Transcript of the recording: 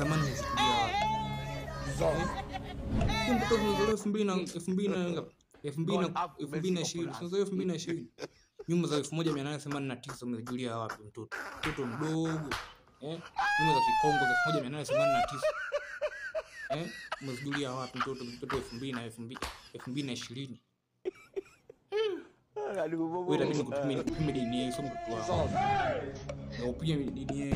zamani umezijulia wapi? Mtoto mzalo 2020 nyumba za 1889 umezijulia wapi mtoto? Mtoto mdogo. Nyumba za Kikongo za 1889 umezijulia wapi mtoto 2020? Wewe ndio kutumia dini sio mtoto wako. Na upige dini.